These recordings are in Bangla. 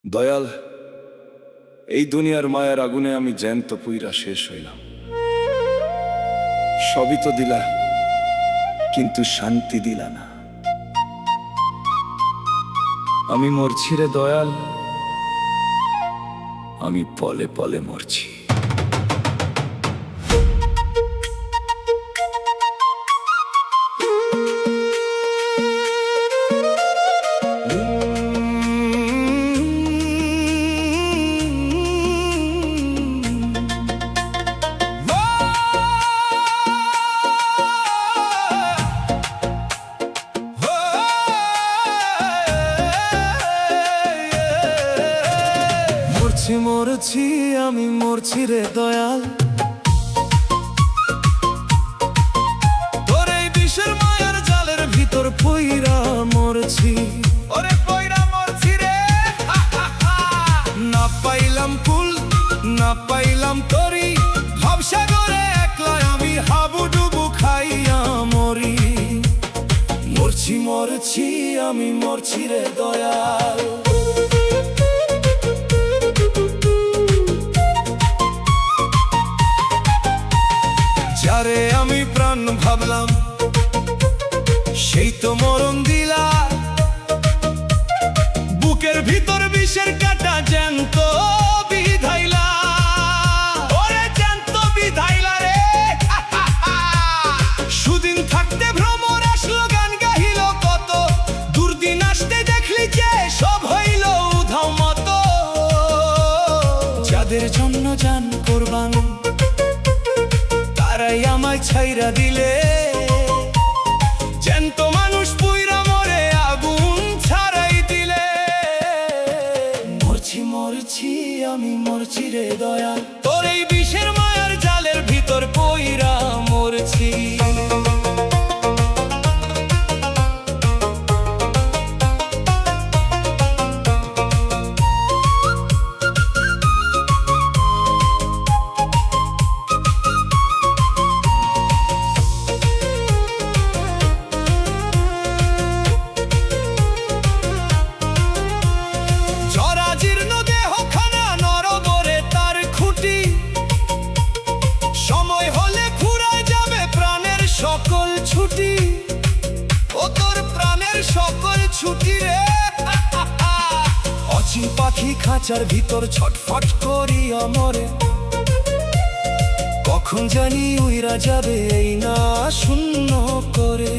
দয়াল, এই দুনিয়ার মায়ার আগুনে আমি জ্যান্ত পুইরা শেষ হইলাম। সবই তো দিলা, কিন্তু শান্তি দিলা না। আমি মরছি রে দয়াল, আমি পলে পলে মরছি। মরছি আমি মরছি রে দয়াল, তোর এই বিষের মায়ার জালের ভিতর পইরা মরছি। ওরে পইরা মরছি রে, না পাইলাম কুল না পাইলাম তরি, ভবসাগরে একলা আমি হাবুডুবু খাইয়া মরি। মরছি মরছি আমি মরছি রে দয়াল। যারে আমি প্রাণ ভাবলাম সেই তো মরণ দিলা, বুকের ভিতর বিষের কাটা জ্যান্ত বিধাইলা। ওরে জ্যান্ত বিধাইলা রে, সুদিন থাকতে ভ্রমর আসলো গান গাহিল কত, দুর্দিন আসতে দেখলি যে সব হইল উধাও মতো। যাদের জন্য জান কোরবান তারাই আমায় ছাইরা দিলে, জ্যান্ত মানুষ পুইরা মরে আগুন ছাড়াই দিলে। মরছি মরছি আমি মরছি রে দয়াল, তোর এই বিষের মায়ার জালের ভিতর পইরা মরছি। সকল ছুটি ও তোর প্রাণের সকল ছুটি রে, অচিন পাখি খাঁচার ভিতর ছটফট করি আমরে, কখন জানি উইরা যাবে এই না শূন্য করে।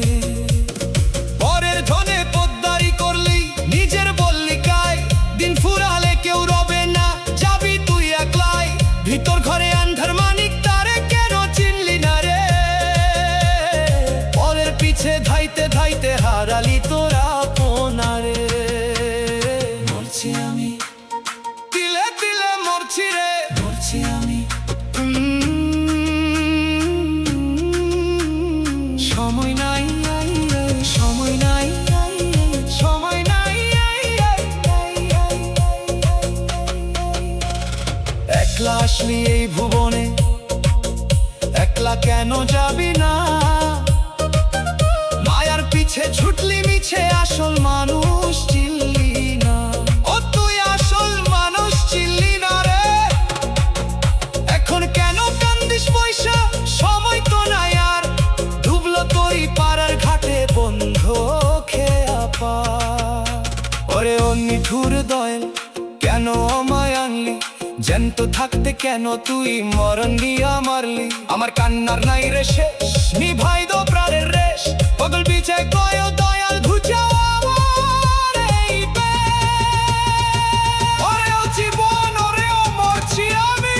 পরের ধনে পোদ্দারি করলি নিজের বললি গায়, দিন ফুরালে কেউ রবে না যাবি তুই একলাই। ভিতর ঘরে আন্ধার মানিক তারে কেন চিনলি না রে, পিছে ধাইতে ধাইতে হারালি তোরা পোনারে। মরছি আমি তিলে তিলে মরছি রে, মরছি আমি। সময় নাই সময় নাই সময় নাই, একলা আসলি এই ভুবনে একলা কেন যাবি না, মায়ার পিছে ছুটলি মিছে আসল মানুষ চিনলি না। ও তুই আসল মানুষ চিনলি না রে, এখন কেন কান্দিস পয়সা, সময় তো নাই আর। ডুবলো তোরই পাড়ার ঘাটে বন্ধ খেয়া পা। ওরে ও নিঠুর দয়াল কেন আমায় আনলি, জ্যান্ত থাকতে কেন তুই মরণ দিয়া মারলি। আমার কান্নার নাই রে শেষ, নিভাই দো প্রাণের রেশ, পাগল পিছে কয় দয়াল ঘুচাও আমার এই বেশ। ওরে ও জীবন ওরে ও মরছি আমি,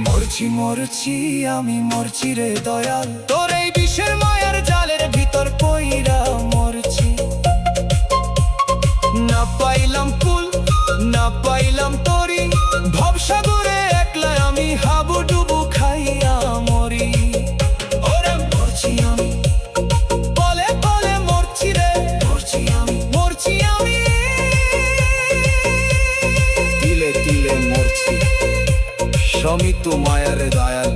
মরছি মরছি আমি মরছি রে দয়াল, তোর এই বিষের মায়ার জালের ভিতর পইরা মরছি। না পাইলাম কুল না পাইলাম তরি, ভবসাগরে একলা আমি হাবুডুবু খাইয়া মরি। ওরে মরছি আমি পলে পলে মরছি রে, মরছি আমি মরছি আমি তিলে তিলে মরছি। সমিত মায়ারে দয়াল।